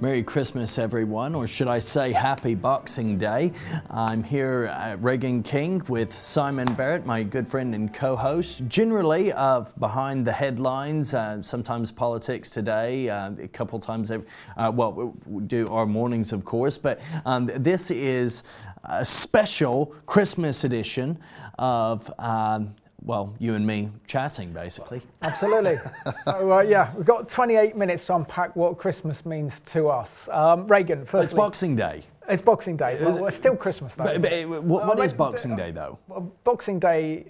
Merry Christmas, everyone, or should I say Happy Boxing Day. I'm here at Regan King with Simon Barrett, my good friend and co-host, generally of Behind the Headlines, sometimes Politics Today, a couple times, well, we do our mornings, of course, but this is a special Christmas edition of well, you and me chatting, basically. Absolutely. So, yeah, we've got 28 minutes to unpack what Christmas means to us. Regan, firstly. It's Boxing Day. It's Boxing Day. Well, it's still Christmas, though. What is Boxing Day, though? Well, Boxing Day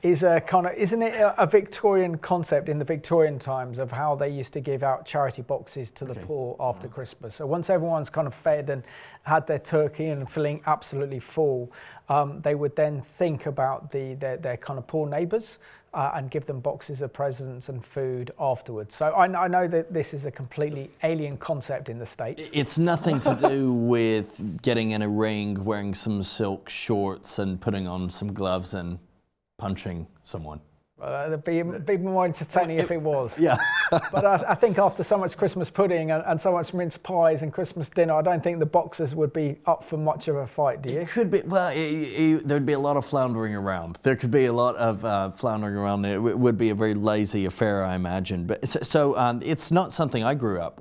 is a kind of, isn't it a Victorian concept in the Victorian times of how they used to give out charity boxes to the poor after Christmas. So once everyone's kind of fed and had their turkey and feeling absolutely full, they would then think about their kind of poor neighbours and give them boxes of presents and food afterwards. So I know that this is a completely alien concept in the States. It's nothing to do with getting in a ring, wearing some silk shorts and putting on some gloves and punching someone. It'd be more entertaining if it was. Yeah. But I think after so much Christmas pudding and so much mince pies and Christmas dinner, I don't think the boxers would be up for much of a fight, do you? It could be. Well, there'd be a lot of floundering around. There could be a lot of floundering around. It would be a very lazy affair, I imagine. But so it's not something I grew up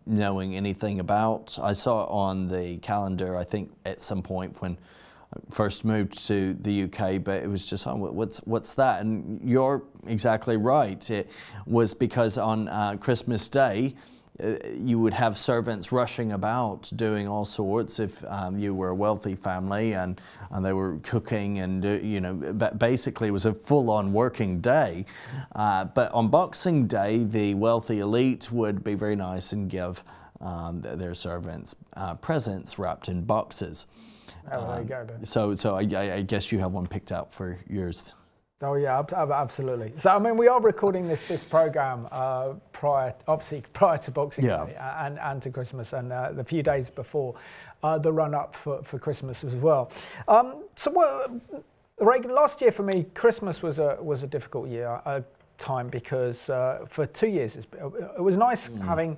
knowing anything about. I saw it on the calendar, I think, at some point when first moved to the UK, but it was just, oh, what's that? And you're exactly right. It was because on Christmas Day, you would have servants rushing about doing all sorts if you were a wealthy family, and they were cooking, and you know, basically it was a full-on working day. But on Boxing Day, the wealthy elite would be very nice and give their servants presents wrapped in boxes. Oh, there you go then. So I guess you have one picked out for yours. Oh yeah, absolutely. So I mean, we are recording this program prior to Boxing Day and to Christmas, and the few days before the run up for Christmas as well. Regan, last year for me, Christmas was a difficult time because for 2 years it was nice having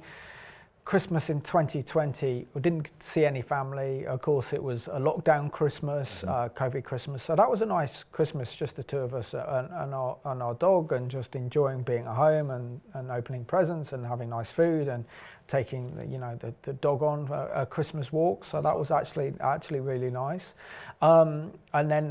Christmas in 2020. We didn't see any family. Of course, it was a lockdown Christmas, COVID Christmas. So that was a nice Christmas, just the two of us and our dog, and just enjoying being at home and opening presents and having nice food and taking the dog on a Christmas walk. So that was actually really nice. And then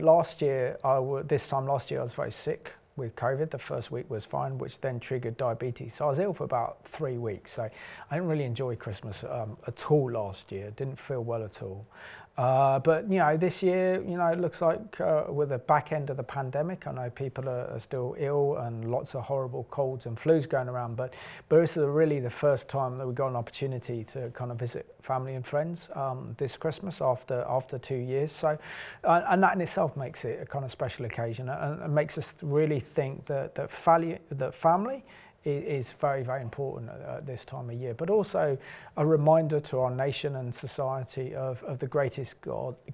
this time last year, I was very sick with COVID. The first week was fine, which then triggered diabetes. So I was ill for about 3 weeks. So I didn't really enjoy Christmas at all last year. Didn't feel well at all. But this year, it looks like with the back end of the pandemic, I know people are still ill and lots of horrible colds and flus going around. But this is really the first time that we got an opportunity to kind of visit family and friends this Christmas after 2 years. So, and that in itself makes it a kind of special occasion, and makes us really think that family is very, very important at this time of year, but also a reminder to our nation and society of the greatest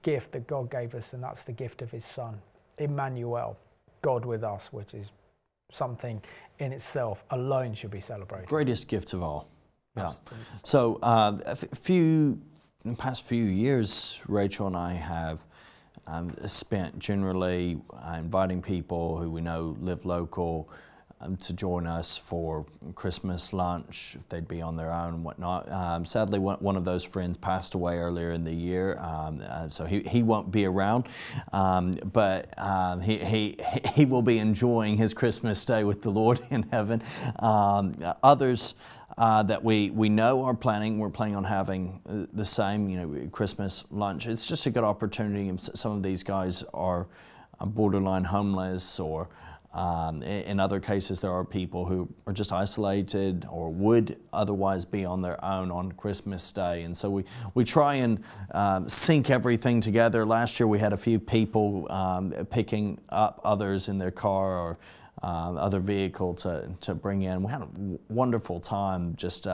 gift that God gave us, and that's the gift of his Son, Emmanuel, God with us, which is something in itself alone should be celebrated. Greatest gift of all. Yeah. So in the past few years, Rachel and I have spent generally inviting people who we know live local to join us for Christmas lunch, if they'd be on their own and whatnot. Sadly, one of those friends passed away earlier in the year, so he won't be around, but he will be enjoying his Christmas day with the Lord in heaven. Others that we know we're planning on having the same, Christmas lunch. It's just a good opportunity. Some of these guys are borderline homeless, or in other cases, there are people who are just isolated or would otherwise be on their own on Christmas Day. And so we try and sync everything together. Last year we had a few people picking up others in their car or other vehicle to bring in. We had a wonderful time just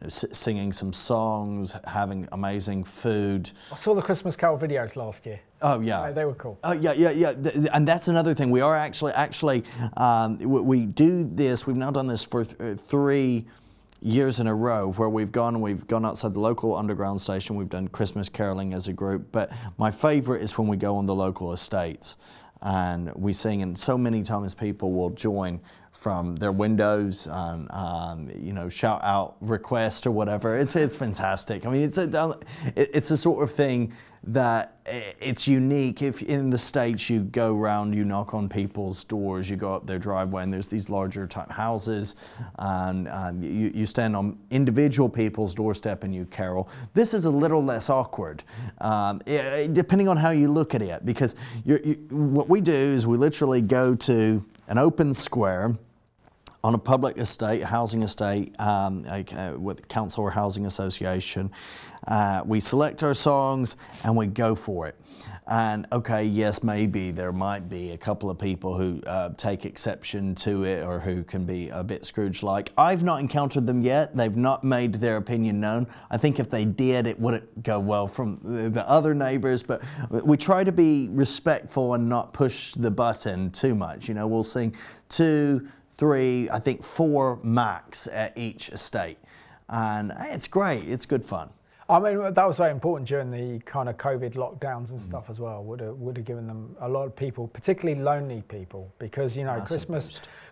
singing some songs, having amazing food. I saw the Christmas Carol videos last year. Oh yeah, they were cool. Oh yeah. And that's another thing. We are actually we do this. We've now done this for three years in a row where we've gone outside the local underground station. We've done Christmas caroling as a group, but my favorite is when we go on the local estates and we sing, and so many times people will join from their windows and you know, shout out request or whatever. It's fantastic. I mean, it's a sort of thing that it's unique. If in the States you go around, you knock on people's doors, you go up their driveway, and there's these larger type houses, and you stand on individual people's doorstep and you carol. This is a little less awkward, depending on how you look at it, because what we do is we literally go to an open square on a public estate, a housing estate, with council or housing association. We select our songs and we go for it. And okay, yes, maybe there might be a couple of people who take exception to it or who can be a bit Scrooge-like. I've not encountered them yet. They've not made their opinion known. I think if they did, it wouldn't go well from the other neighbors, but we try to be respectful and not push the button too much. You know, we'll sing 2, 3, I think 4 max at each estate. And it's great, it's good fun. I mean, that was very important during the kind of COVID lockdowns and stuff as well. Would have given them a lot of people, particularly lonely people, because, you know,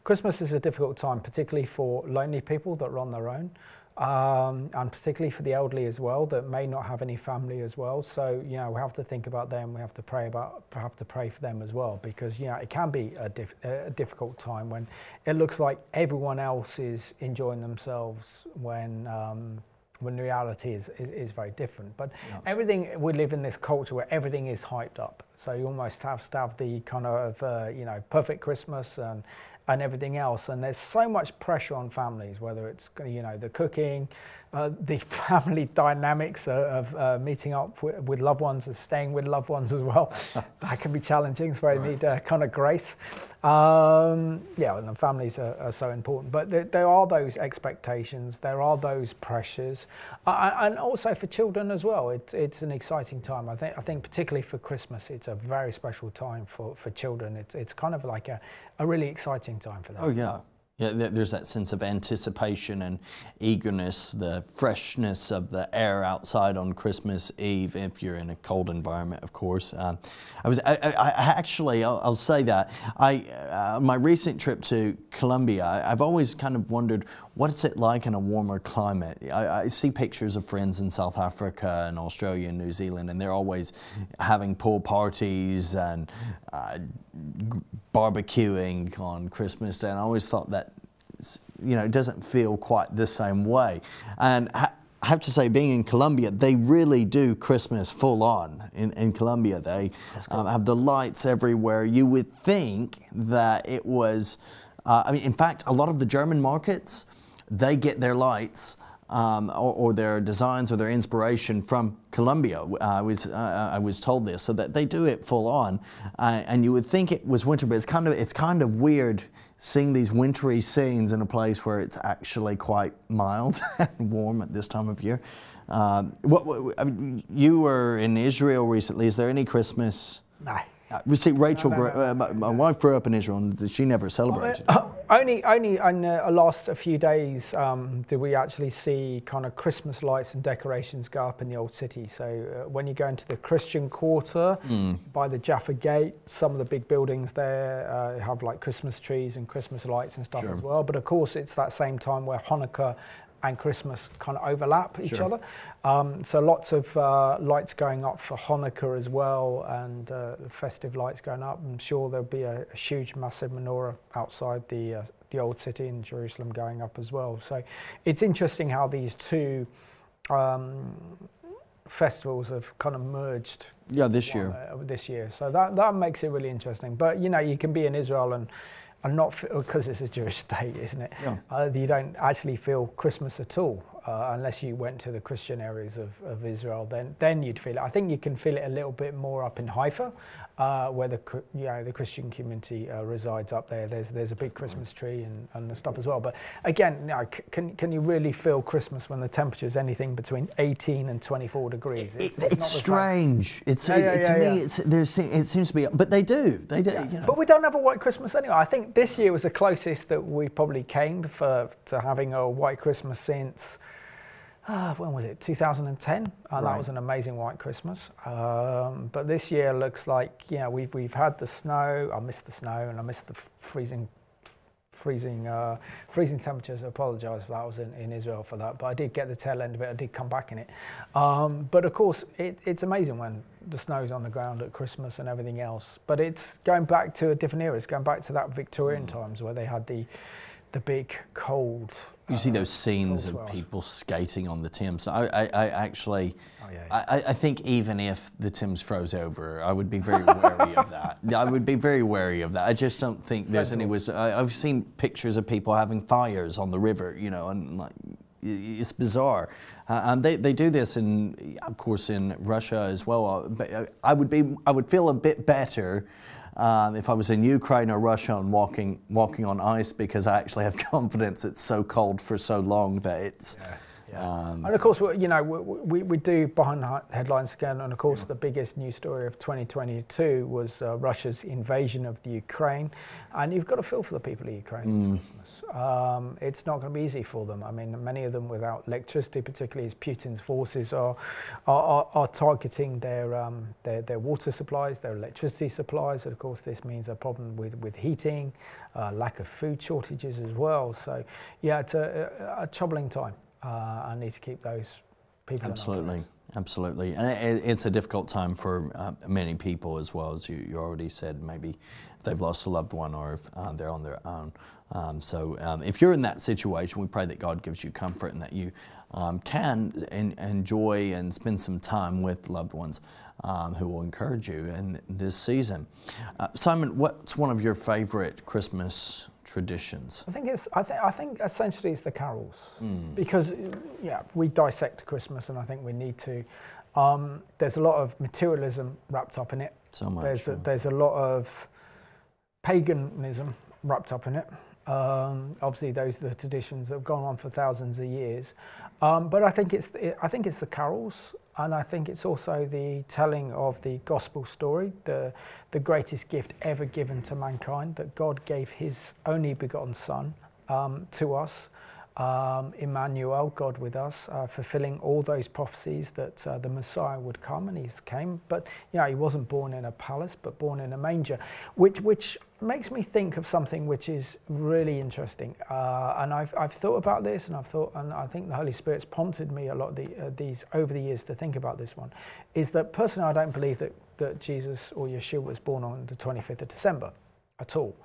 Christmas is a difficult time, particularly for lonely people that are on their own. And particularly for the elderly as well, that may not have any family as well. So, you know, we have to think about them. We have to pray for them as well, because, you know, it can be a difficult time when it looks like everyone else is enjoying themselves when reality is very different. But everything, we live in this culture where everything is hyped up. So you almost have to have the kind of, you know, perfect Christmas and everything else, and there's so much pressure on families, whether it's, you know, the cooking, the family dynamics of meeting up with loved ones and staying with loved ones as well. That can be challenging, so you need kind of grace. Yeah, and the families are so important, but there are those expectations, there are those pressures, and also for children as well. It's an exciting time. I think particularly for Christmas, it's a very special time for children. It's kind of like a really exciting time for them. Oh yeah. Yeah, there's that sense of anticipation and eagerness, the freshness of the air outside on Christmas Eve, if you're in a cold environment, of course. I'll say that. My recent trip to Colombia, I've always kind of wondered, what's it like in a warmer climate? I see pictures of friends in South Africa and Australia and New Zealand, and they're always having pool parties and barbecuing on Christmas Day, and I always thought that, you know, it doesn't feel quite the same way. And I have to say, being in Colombia, they really do Christmas full on. In Colombia, they have the lights everywhere. You would think that it was, I mean, in fact, a lot of the German markets, they get their lights or their designs or their inspiration from Colombia. I was told this, so that they do it full on, and you would think it was winter, but it's kind of weird seeing these wintry scenes in a place where it's actually quite mild and warm at this time of year. I mean, you were in Israel recently. Is there any Christmas? No. We see Rachel. My wife grew up in Israel, and she never celebrated. Only in the last few days did we actually see kind of Christmas lights and decorations go up in the old city. So when you go into the Christian quarter by the Jaffa Gate, some of the big buildings there have like Christmas trees and Christmas lights and stuff as well. But of course, it's that same time where Hanukkah and Christmas kind of overlap each other. So lots of lights going up for Hanukkah as well, and festive lights going up. I'm sure there'll be a huge, massive menorah outside the old city in Jerusalem going up as well. So it's interesting how these two festivals have kind of merged. Yeah, this year. So that makes it really interesting. But you know, you can be in Israel and not, because it's a Jewish state, isn't it? Yeah. You don't actually feel Christmas at all. unless you went to the Christian areas of Israel, then you'd feel it. I think you can feel it a little bit more up in Haifa, where the Christian community resides up there. There's a big Christmas tree and stuff as well. But again, can you really feel Christmas when the temperature is anything between 18 and 24 degrees? It's strange. It seems to be, but they do. You know. But we don't have a white Christmas anyway. I think this year was the closest that we probably came to having a white Christmas since, when was it, 2010? Right. That was an amazing white Christmas. But this year looks like, we've had the snow. I missed the snow and I missed the freezing temperatures. I apologise for that. I was in Israel for that, but I did get the tail end of it. I did come back in it. But of course, it's amazing when the snow's on the ground at Christmas and everything else. But it's going back to a different era. It's going back to that Victorian times where they had the big cold. You see those scenes of people skating on the Thames. I think even if the Thames froze over, I would be very wary of that. I would be very wary of that. I just don't think there's any wisdom. I've seen pictures of people having fires on the river, and like, it's bizarre. And they do this of course, in Russia as well. But I would feel a bit better if I was in Ukraine or Russia and walking on ice, because I actually have confidence it's so cold for so long that it's. And of course, we do behind the headlines again. And of course, the biggest news story of 2022 was Russia's invasion of the Ukraine. And you've got to feel for the people of Ukraine this Christmas. It's not going to be easy for them. I mean, many of them without electricity, particularly as Putin's forces are targeting their water supplies, their electricity supplies. And of course, this means a problem with heating, lack of food shortages as well. So, it's a troubling time. I need to keep those people. Absolutely. And it's a difficult time for many people as well, as you already said. Maybe if they've lost a loved one or if they're on their own. So if you're in that situation, we pray that God gives you comfort and that you can enjoy and spend some time with loved ones who will encourage you in this season. Simon, what's one of your favorite Christmas traditions? I think essentially it's the carols, because we dissect Christmas, and I think we need to. There's a lot of materialism wrapped up in it. So much. There's a lot of paganism wrapped up in it. Obviously, those are the traditions that have gone on for thousands of years. But I think it's the carols, and I think it's also the telling of the gospel story, the greatest gift ever given to mankind, that God gave His only begotten Son to us, Emmanuel, God with us, fulfilling all those prophecies that the Messiah would come, and He's came. But He wasn't born in a palace, but born in a manger, which makes me think of something which is really interesting. And I've thought about this, and I think the Holy Spirit's prompted me a lot of these over the years to think about this one. Is that personally, I don't believe that Jesus or Yeshua was born on the 25th of December at all.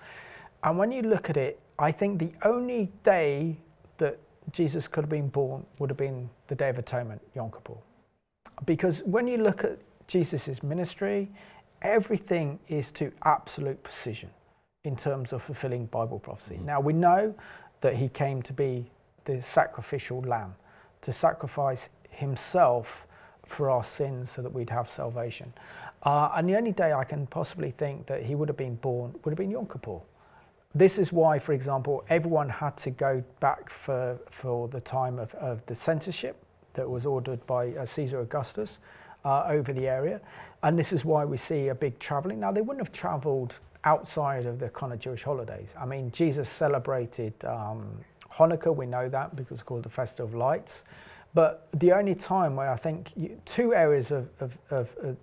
And when you look at it, I think the only day that Jesus could have been born would have been the Day of Atonement, Yom Kippur. Because when you look at Jesus' ministry, everything is to absolute precision in terms of fulfilling Bible prophecy. Now, we know that He came to be the sacrificial lamb, to sacrifice Himself for our sins so that we'd have salvation. And the only day I can possibly think that He would have been born would have been Yom Kippur. This is why, for example, everyone had to go back for the time of the censorship that was ordered by Caesar Augustus over the area. And this is why we see a big traveling. Now, they wouldn't have traveled outside of the kind of Jewish holidays. I mean, Jesus celebrated Hanukkah, we know that, because it's called the Festival of Lights. But the only time where I think two areas of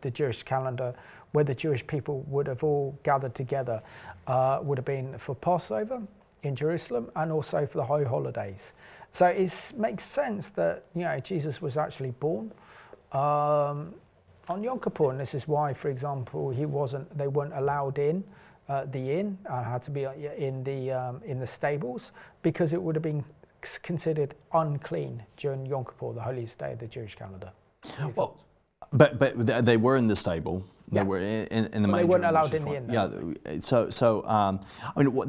the Jewish calendar where the Jewish people would have all gathered together would have been for Passover in Jerusalem and also for the High Holidays. So it makes sense that Jesus was actually born on Yom Kippur, and this is why, for example, they weren't allowed in the inn, had to be in the stables, because it would have been considered unclean during Yom Kippur, the holiest day of the Jewish calendar. Well, But they were in the stable. They were in the manger. They weren't allowed in the inn. Yeah. So I mean,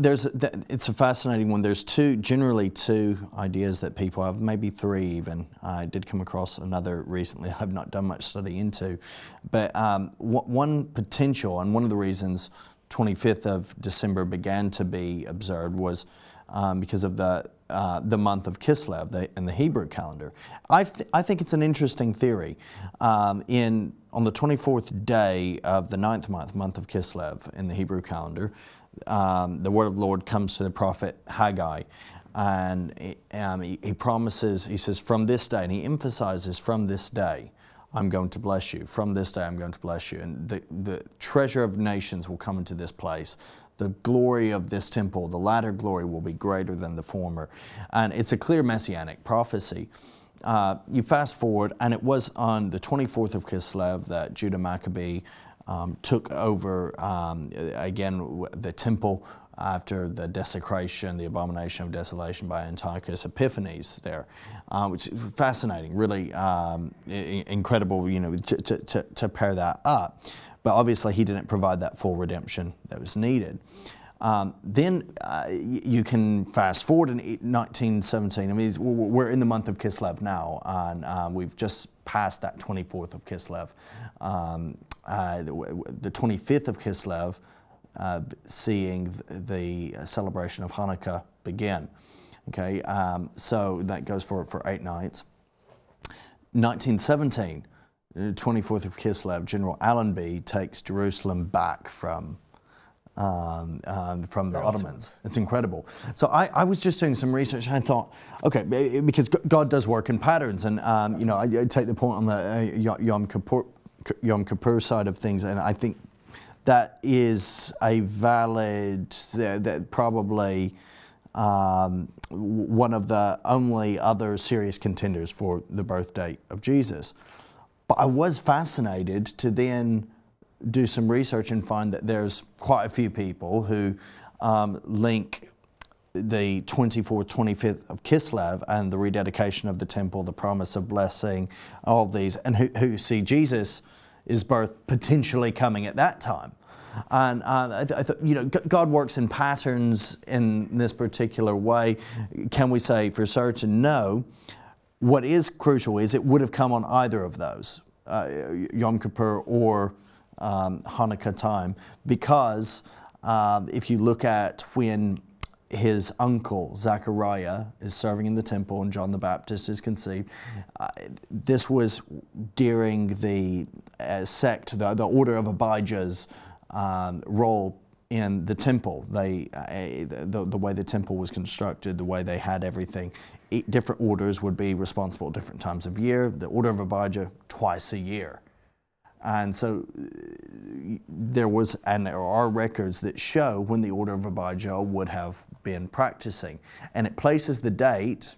it's a fascinating one. There's generally two ideas that people have, maybe three even. I did come across another recently. I've not done much study into, but one potential, and one of the reasons 25th of December began to be observed was because of the month of Kislev in the Hebrew calendar. I think it's an interesting theory. On the 24th day of the 9th month of Kislev in the Hebrew calendar, the word of the Lord comes to the prophet Haggai, and he promises, he says, from this day, and he emphasizes, from this day, I'm going to bless you. From this day, I'm going to bless you. And the treasure of nations will come into this place. The glory of this temple, the latter glory, will be greater than the former. And it's a clear messianic prophecy. You fast forward, and it was on the 24th of Kislev that Judah Maccabee took over, again, the temple after the desecration, the abomination of desolation by Antiochus Epiphanes there, which is fascinating, really incredible, to pair that up. But obviously he didn't provide that full redemption that was needed. Then you can fast forward in 1917. I mean, we're in the month of Kislev now, and we've just passed that 24th of Kislev. The 25th of Kislev, seeing the celebration of Hanukkah begin. Okay, so that goes for 8 nights. 1917, 24th of Kislev, General Allenby takes Jerusalem back from the Ottomans. It's incredible. So I was just doing some research, and I thought, okay, because God does work in patterns, and I take the point on the Yom Kippur side of things, and I think that is a valid, that probably one of the only other serious contenders for the birth date of Jesus. But I was fascinated to then do some research and find that there's quite a few people who link the 24th, 25th of Kislev and the rededication of the temple, the promise of blessing, all of these, and who see Jesus' birth potentially coming at that time. And I thought, God works in patterns in this particular way. Can we say for certain? No. What is crucial is it would have come on either of those, Yom Kippur or Hanukkah time, because if you look at when his uncle Zechariah is serving in the temple and John the Baptist is conceived, this was during the sect, the order of Abijah's role in the temple. The way the temple was constructed, the way they had everything, different orders would be responsible at different times of year. The order of Abijah twice a year. And so there are records that show when the order of Abijah would have been practicing. And it places the date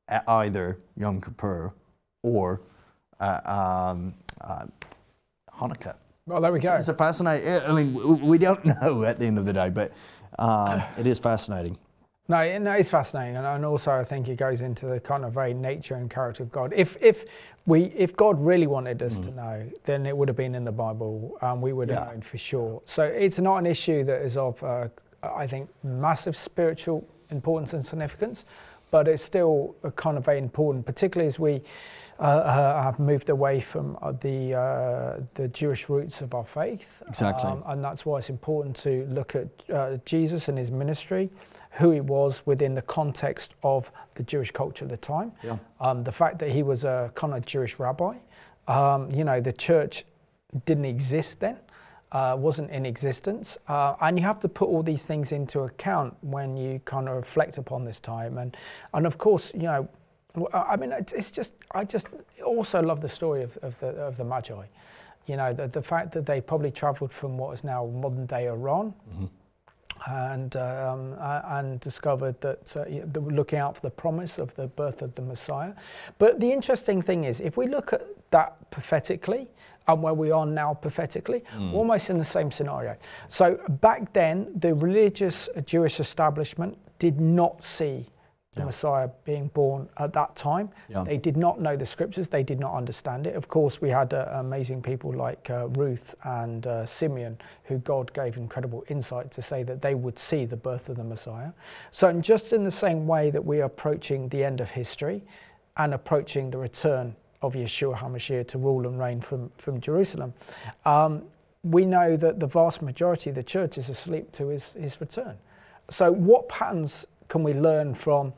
at either Yom Kippur or Hanukkah. Well, there we go. It's a fascinating, I mean, we don't know at the end of the day, but it is fascinating. No, it's fascinating, and also I think it goes into the kind of very nature and character of God. If God really wanted us to know, then it would have been in the Bible, and we would have known for sure. So it's not an issue that is of, I think, massive spiritual importance and significance, but it's still kind of very important, particularly as we have moved away from the Jewish roots of our faith. Exactly. And that's why it's important to look at Jesus and his ministry, who he was within the context of the Jewish culture at the time. Yeah. The fact that he was a kind of Jewish rabbi. The church didn't exist then, wasn't in existence. And you have to put all these things into account when you kind of reflect upon this time. And of course, I mean, I just also love the story of the Magi. The fact that they probably travelled from what is now modern day Iran, and discovered that looking out for the promise of the birth of the Messiah. But the interesting thing is, if we look at that prophetically and where we are now prophetically, we're almost in the same scenario. So back then, the religious Jewish establishment did not see the Messiah being born at that time. They did not know the scriptures. They did not understand it. Of course, we had amazing people like Ruth and Simeon, who God gave incredible insight to say that they would see the birth of the Messiah. So just in the same way that we are approaching the end of history and approaching the return of Yeshua HaMashiach to rule and reign from Jerusalem, we know that the vast majority of the church is asleep to his return. So what patterns can we learn from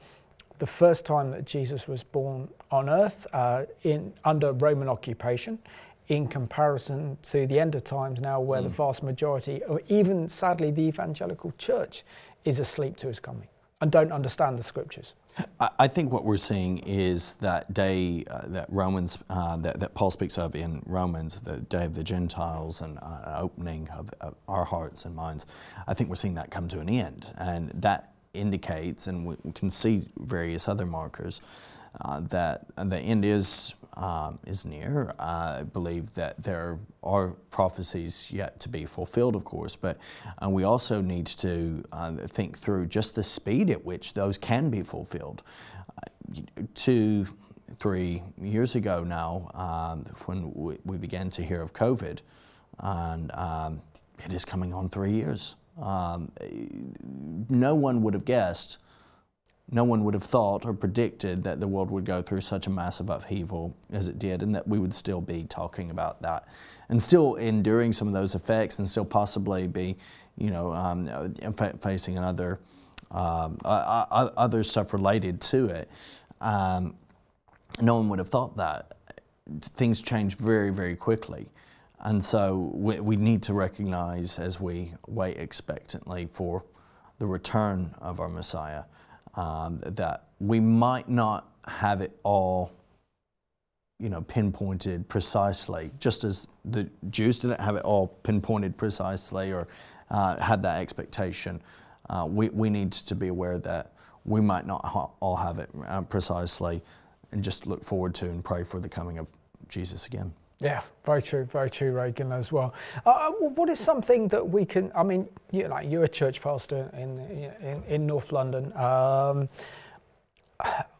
the first time that Jesus was born on earth under Roman occupation in comparison to the end of times now, where the vast majority, or even sadly the evangelical church, is asleep to his coming and don't understand the scriptures? I think what we're seeing is that day that Romans, that Paul speaks of in Romans, the day of the Gentiles and opening of our hearts and minds. I think we're seeing that come to an end, and that indicates, and we can see various other markers, that the end is near. I believe that there are prophecies yet to be fulfilled, of course, but we also need to think through just the speed at which those can be fulfilled. 2-3 years ago now, when we began to hear of COVID, and it is coming on 3 years. No one would have guessed, no one would have thought or predicted that the world would go through such a massive upheaval as it did, and that we would still be talking about that and still enduring some of those effects, and still possibly be, facing other stuff related to it. No one would have thought that. Things change very, very quickly. And so we need to recognize, as we wait expectantly for the return of our Messiah, that we might not have it all, pinpointed precisely, just as the Jews didn't have it all pinpointed precisely or had that expectation. We need to be aware that we might not all have it precisely, and just look forward to and pray for the coming of Jesus again. Yeah, very true, Regan, as well. What is something that we can? I mean, you're a church pastor in North London.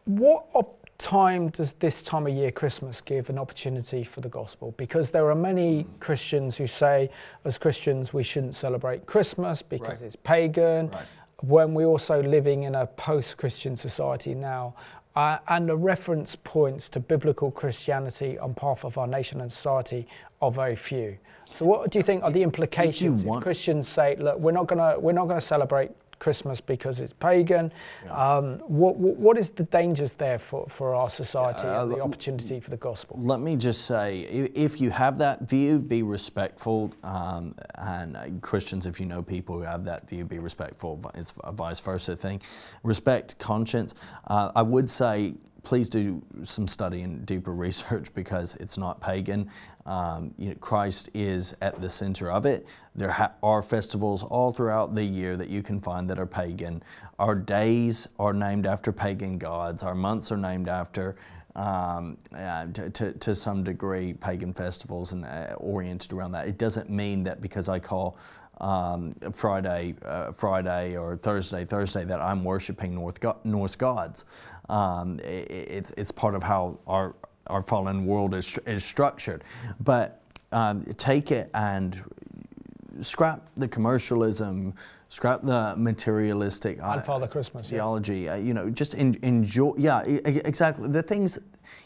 What time does this time of year, Christmas, give an opportunity for the gospel? Because there are many Christians who say, as Christians, we shouldn't celebrate Christmas because it's pagan. Right. When we're also living in a post-Christian society now. And the reference points to biblical Christianity on behalf of our nation and society are very few. So what do you think are the implications if Christians say, look, we're not gonna celebrate Christmas because it's pagan? What is the dangers there for our society and the opportunity for the gospel? Let me just say, if you have that view, be respectful, and Christians, if you know people who have that view, be respectful. It's a vice versa thing. Respect conscience. I would say, please do some study and deeper research, because it's not pagan. Christ is at the center of it. There are festivals all throughout the year that you can find that are pagan. Our days are named after pagan gods. Our months are named after, to some degree, pagan festivals and oriented around that. It doesn't mean that because I call Friday or Thursday that I'm worshiping Norse gods. It's part of how our fallen world is structured. But take it and scrap the commercialism, scrap the materialistic and Father Christmas theology. Just enjoy. Yeah, exactly. The things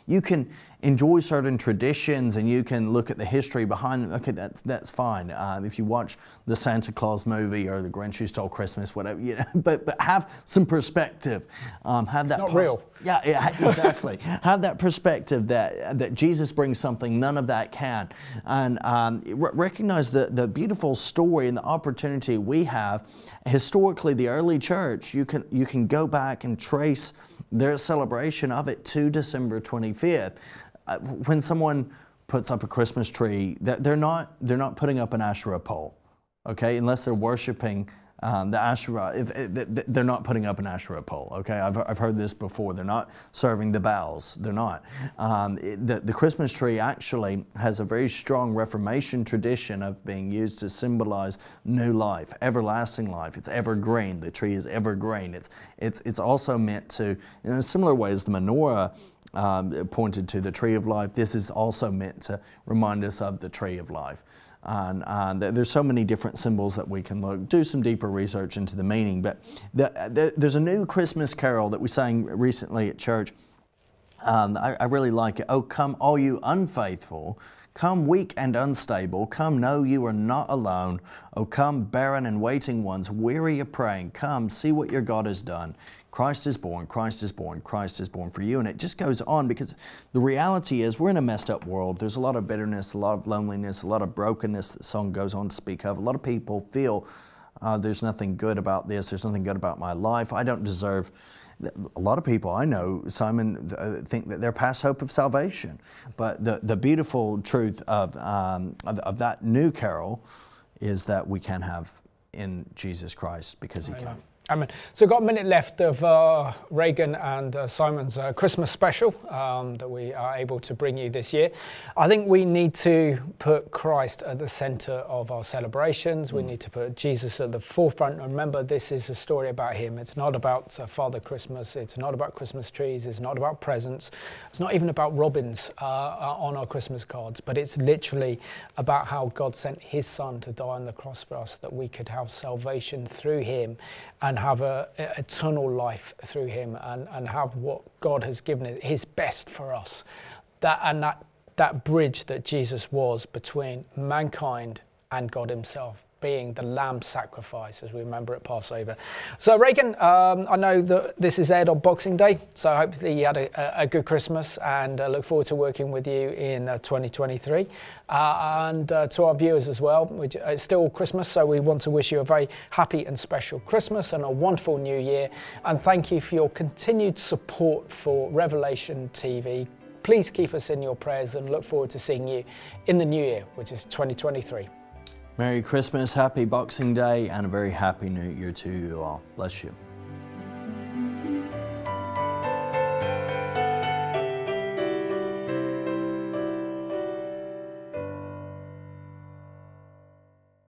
you can enjoy, certain traditions, and you can look at the history behind them. Okay, that's fine. If you watch the Santa Claus movie or the Grinch Who Stole Christmas, whatever, but have some perspective. Have that. It's not real. Yeah, exactly. Have that perspective that Jesus brings something none of that can, and recognize the beautiful story and the opportunity we have. Historically, the early church, you can go back and trace their celebration of it to December 25th. When someone puts up a Christmas tree, they're not putting up an Asherah pole, okay? Unless they're worshiping The Asherah, they're not putting up an Asherah pole, okay? I've heard this before. They're not serving the Baals. They're not. The Christmas tree actually has a very strong Reformation tradition of being used to symbolize new life, everlasting life. It's evergreen. The tree is evergreen. It's also meant to, in a similar way as the menorah pointed to the tree of life, this is also meant to remind us of the tree of life. And there's so many different symbols that we can do some deeper research into the meaning. But there's a new Christmas carol that we sang recently at church. I really like it. Oh, come all you unfaithful, come weak and unstable, come know you are not alone. Oh, come barren and waiting ones, weary of praying, come see what your God has done. Christ is born, Christ is born, Christ is born for you. And it just goes on, because the reality is we're in a messed up world. There's a lot of bitterness, a lot of loneliness, a lot of brokenness that the song goes on to speak of. A lot of people feel there's nothing good about this, there's nothing good about my life, I don't deserve. A lot of people I know, Simon, think that they're past hope of salvation. But the beautiful truth of that new carol is that we can have in Jesus Christ, because He can. Amen. So we've got a minute left of Regan and Simon's Christmas special that we are able to bring you this year. I think we need to put Christ at the centre of our celebrations. We need to put Jesus at the forefront. And remember, this is a story about Him. It's not about Father Christmas. It's not about Christmas trees. It's not about presents. It's not even about robins on our Christmas cards. But it's literally about how God sent His Son to die on the cross for us, that we could have salvation through Him and have a eternal life through Him, and have what God has given it, His best for us. That bridge that Jesus was between mankind and God Himself, being the lamb sacrifice, as we remember at Passover. So Regan, I know that this is aired on Boxing Day, so hopefully you had a good Christmas, and look forward to working with you in 2023. And to our viewers as well, it's still Christmas, so we want to wish you a very happy and special Christmas and a wonderful New Year. And thank you for your continued support for Revelation TV. Please keep us in your prayers, and look forward to seeing you in the new year, which is 2023. Merry Christmas, happy Boxing Day, and a very happy New Year to you all. Bless you.